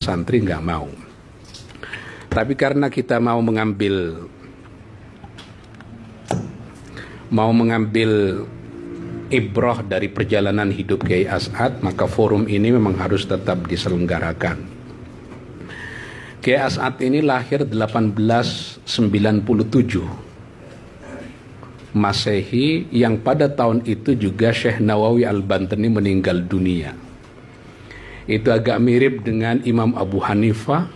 santri nggak mau. Tapi karena kita mau mengambil ibrah dari perjalanan hidup Kiai As'ad, maka forum ini memang harus tetap diselenggarakan. Kiai As'ad ini lahir 1897 Masehi, yang pada tahun itu juga Syekh Nawawi Al-Bantani meninggal dunia. Itu agak mirip dengan Imam Abu Hanifah,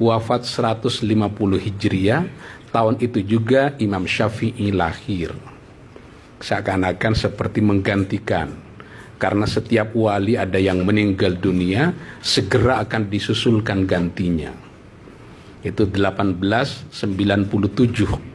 wafat 150 Hijriah. Tahun itu juga Imam Syafi'i lahir. Seakan-akan seperti menggantikan, karena setiap wali ada yang meninggal dunia, segera akan disusulkan gantinya. Itu 1897.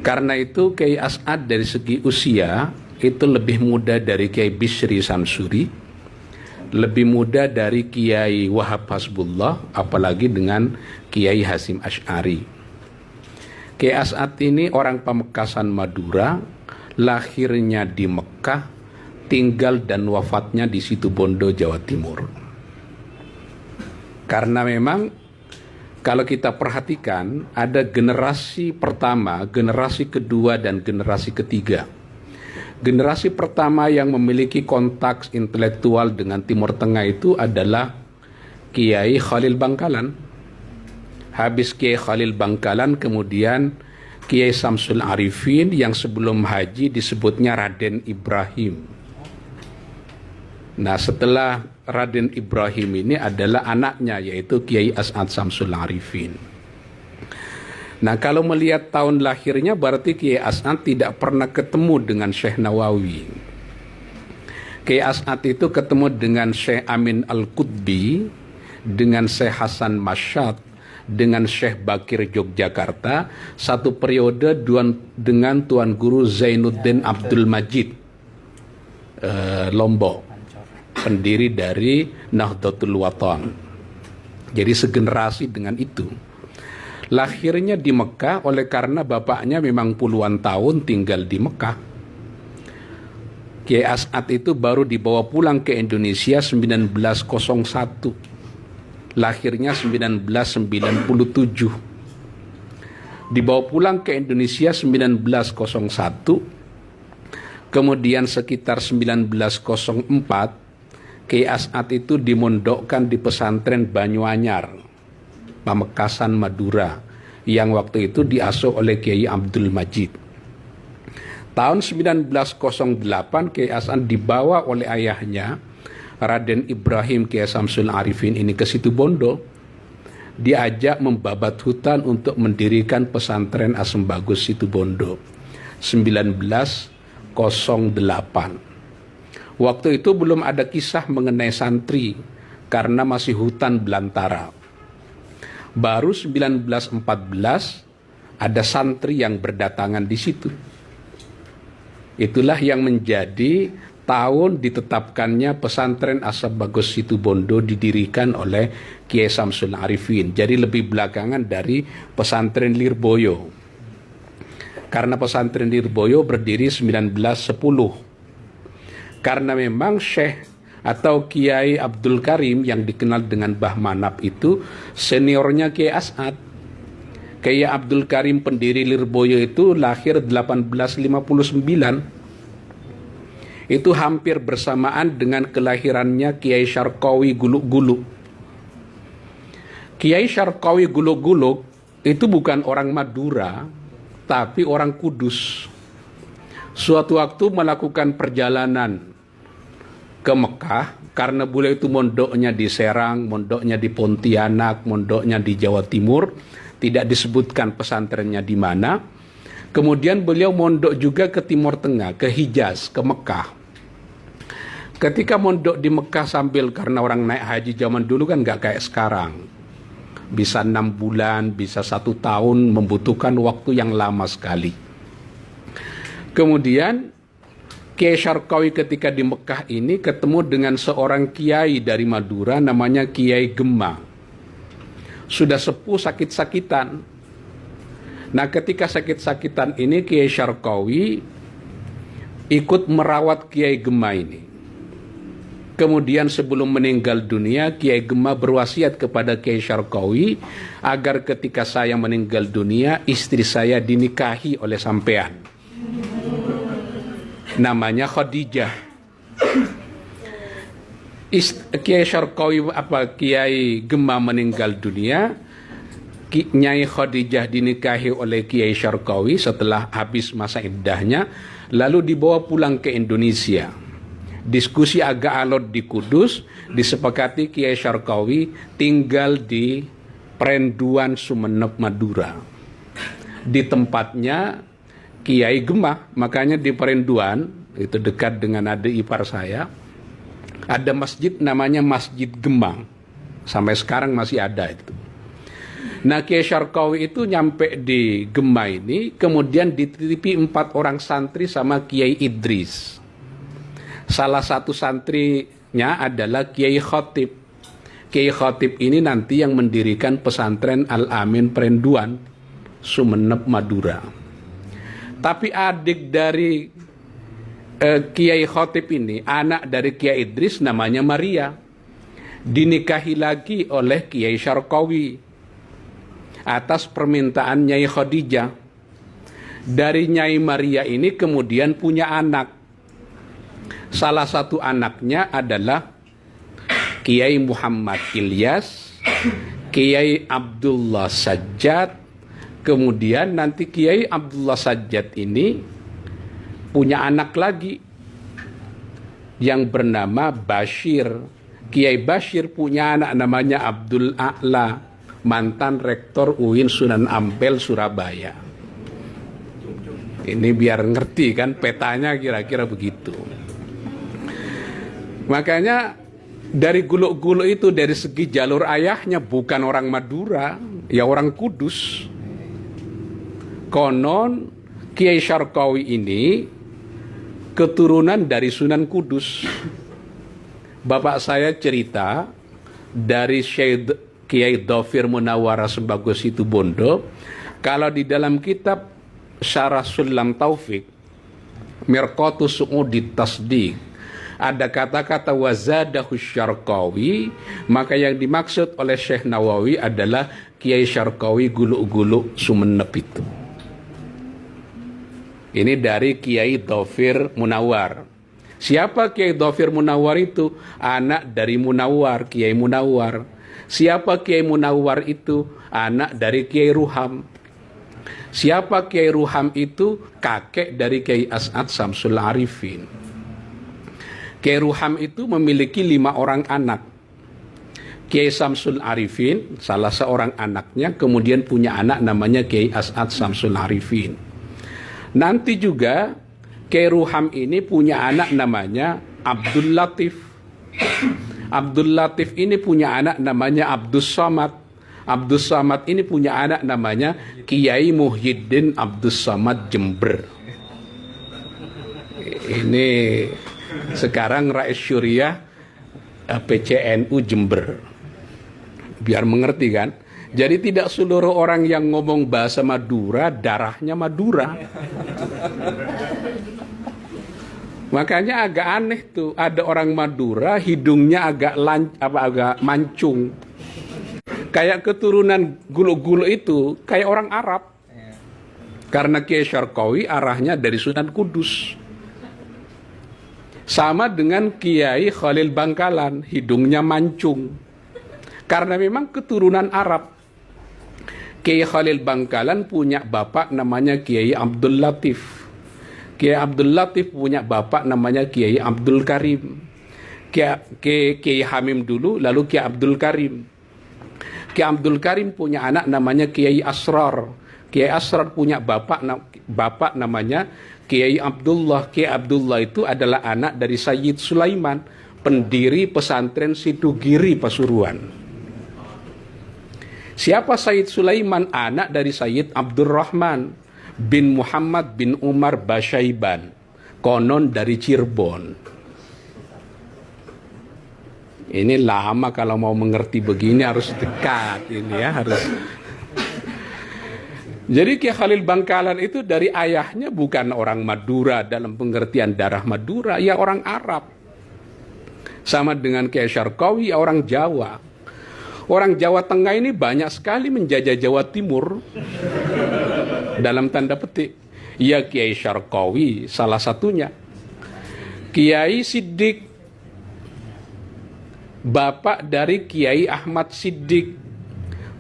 Karena itu Kiai As'ad dari segi usia itu lebih muda dari Kiai Bishri Samsuri, lebih muda dari Kiai Wahab Hasbullah, apalagi dengan Kiai Hasim Asy'ari. Kiai As'ad ini orang Pamekasan Madura, lahirnya di Mekah, tinggal dan wafatnya di Situbondo, Jawa Timur. Karena memang kalau kita perhatikan ada generasi pertama, generasi kedua, dan generasi ketiga. Generasi pertama yang memiliki kontak intelektual dengan Timur Tengah itu adalah Kiai Khalil Bangkalan. Habis Kiai Khalil Bangkalan, kemudian Kiai Samsul Arifin, yang sebelum haji disebutnya Raden Ibrahim. Nah, setelah Raden Ibrahim ini adalah anaknya, yaitu Kiai As'ad Samsul Arifin. Nah, kalau melihat tahun lahirnya, berarti Kiai As'ad tidak pernah ketemu dengan Syekh Nawawi. Kiai As'ad itu ketemu dengan Syekh Amin Al-Qutbi, dengan Syekh Hasan Masyad, dengan Syekh Bakir Yogyakarta, satu periode dengan Tuan Guru Zainuddin Abdul Majid Lombok, pendiri dari Nahdlatul Watan. Jadi segenerasi dengan itu. Lahirnya di Mekah oleh karena bapaknya memang puluhan tahun tinggal di Mekah. Kiai As'ad itu baru dibawa pulang ke Indonesia 1901. Lahirnya 1997. Dibawa pulang ke Indonesia 1901. Kemudian sekitar 1904 Kiai As'ad itu dimondokkan di pesantren Banyuanyar, Pamekasan Madura, yang waktu itu diasuh oleh Kiai Abdul Majid. Tahun 1908 Kiai As'ad dibawa oleh ayahnya Raden Ibrahim Kiai Samsul Arifin ini ke Situbondo. Diajak membabat hutan untuk mendirikan pesantren Asem Bagus Situbondo 1908. Waktu itu belum ada kisah mengenai santri karena masih hutan belantara. Baru 1914 ada santri yang berdatangan di situ. Itulah yang menjadi tahun ditetapkannya pesantren Asem Bagus Situbondo didirikan oleh Kiai Samsul Arifin. Jadi lebih belakangan dari pesantren Lirboyo. Karena pesantren Lirboyo berdiri 1910. Karena memang Syekh atau Kiai Abdul Karim yang dikenal dengan Bah Manap itu seniornya Kiai As'ad. Kiai Abdul Karim pendiri Lirboyo itu lahir 1859. Itu hampir bersamaan dengan kelahirannya Kiai Syarqawi Guluk-Guluk. Kiai Syarqawi Guluk-Guluk itu bukan orang Madura, tapi orang Kudus. Suatu waktu melakukan perjalanan ke Mekah, karena beliau itu mondoknya di Serang, mondoknya di Pontianak, mondoknya di Jawa Timur, tidak disebutkan pesantrennya di mana. Kemudian beliau mondok juga ke Timur Tengah, ke Hijaz, ke Mekah. Ketika mondok di Mekah sambil, karena orang naik haji zaman dulu kan nggak kayak sekarang, bisa 6 bulan, bisa 1 tahun, membutuhkan waktu yang lama sekali. Kemudian Kiai Syarqawi ketika di Mekah ini ketemu dengan seorang kiai dari Madura namanya Kiai Gemma. Sudah sepuh, sakit-sakitan. Nah, ketika sakit-sakitan ini Kiai Syarqawi ikut merawat Kiai Gemma ini. Kemudian sebelum meninggal dunia, Kiai Gemah berwasiat kepada Kiai Syarqawi agar ketika saya meninggal dunia, istri saya dinikahi oleh sampean. Namanya Khadijah. Kiai Syarqawi Kiai Gemah meninggal dunia, Nyai Khadijah dinikahi oleh Kiai Syarqawi setelah habis masa iddahnya, lalu dibawa pulang ke Indonesia. Diskusi agak alot di Kudus, disepakati Kiai Syarqawi tinggal di Perenduan Sumeneb, Madura. Di tempatnya Kiai Gemah, makanya di Perenduan, itu dekat dengan adik ipar saya, ada masjid namanya Masjid Gemah. Sampai sekarang masih ada itu. Nah, Kiai Syarqawi itu nyampe di Gemah ini, kemudian dititipi 4 orang santri sama Kiai Idris. Salah satu santrinya adalah Kiai Khotib. Kiai Khotib ini nanti yang mendirikan pesantren Al-Amin Perenduan, Sumeneb, Madura. Tapi adik dari Kiai Khotib ini, anak dari Kiai Idris, namanya Maria, dinikahi lagi oleh Kiai Syarqawi atas permintaan Nyai Khadijah. Dari Nyai Maria ini kemudian punya anak. Salah satu anaknya adalah Kiai Muhammad Ilyas, Kiai Abdullah Sajjad. Kemudian nanti Kiai Abdullah Sajjad ini punya anak lagi yang bernama Bashir. Kiai Bashir punya anak namanya Abdul A'la, mantan rektor UIN Sunan Ampel, Surabaya. Ini biar ngerti kan petanya, kira-kira begitu. Makanya dari guluk-guluk itu, dari segi jalur ayahnya bukan orang Madura, ya orang Kudus. Konon Kiai Syarqawi ini keturunan dari Sunan Kudus. Bapak saya cerita dari Syekh Kiai Dhafir Munawwarah Sembagus Situbondo, kalau di dalam kitab Syarah Sulam Taufik Mirqatus Su'udi Tasdiq ada kata-kata wazadahu Syarqawi, maka yang dimaksud oleh Syekh Nawawi adalah Kiai Syarqawi guluk-guluk Sumeneb itu. Ini dari Kiai Dhafir Munawwar. Siapa Kiai Dhafir Munawwar itu? Anak dari Munawwar, Kiai Munawwar. Siapa Kiai Munawwar itu? Anak dari Kiai Ruham. Siapa Kiai Ruham itu? Kakek dari Kiai As'ad Samsul Arifin. Kiai Ruham itu memiliki 5 orang anak. Kiai Samsul Arifin, salah seorang anaknya, kemudian punya anak namanya Kiai As'ad Samsul Arifin. Nanti juga Kiai Ruham ini punya anak namanya Abdul Latif. Abdul Latif ini punya anak namanya Abdus Samad. Abdus Samad ini punya anak namanya Kiai Muhyiddin Abdus Samad Jember. Ini sekarang Rais Syuriah PCNU Jember. Biar mengerti kan? Jadi tidak seluruh orang yang ngomong bahasa Madura darahnya Madura. Makanya agak aneh tuh, ada orang Madura hidungnya agak mancung. Kayak keturunan guluk-guluk itu kayak orang Arab. Karena Kiai Syarqawi arahnya dari Sunan Kudus. Sama dengan Kiai Khalil Bangkalan, hidungnya mancung. Karena memang keturunan Arab. Kiai Khalil Bangkalan punya bapak namanya Kiai Abdul Latif. Kiai Abdul Latif punya bapak namanya Kiai Abdul Karim. Kiai Hamim dulu, lalu Kiai Abdul Karim. Kiai Abdul Karim punya anak namanya Kiai Asrar. Kiai Asrar punya bapak namanya Kiai Abdullah. Kiai Abdullah itu adalah anak dari Sayyid Sulaiman, pendiri pesantren Sidugiri Pasuruan. Siapa Sayyid Sulaiman? Anak dari Sayyid Abdurrahman bin Muhammad bin Umar Basyaiban, konon dari Cirebon. Ini lama kalau mau mengerti begini, harus dekat ini ya, harus. Jadi Kiai Khalil Bangkalan itu dari ayahnya bukan orang Madura dalam pengertian darah Madura, ya orang Arab. Sama dengan Kiai Syarqawi, orang Jawa. Orang Jawa Tengah ini banyak sekali menjajah Jawa Timur. Dalam tanda petik. Ya, Kiai Syarqawi salah satunya. Kiai Siddiq, bapak dari Kiai Ahmad Siddiq,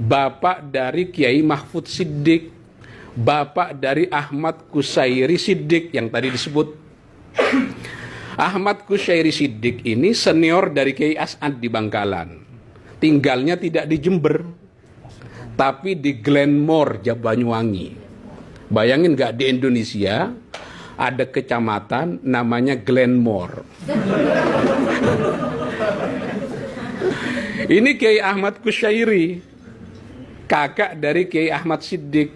bapak dari Kiai Mahfud Siddiq, bapak dari Ahmad Kusairi Siddiq yang tadi disebut. Ahmad Kusairi Siddiq ini senior dari Kiai As'ad di Bangkalan. Tinggalnya tidak di Jember, tapi di Glenmore, Banyuwangi. Bayangin nggak, di Indonesia ada kecamatan namanya Glenmore. Ini Kiai Ahmad Kusairi, kakak dari Kiai Ahmad Siddiq.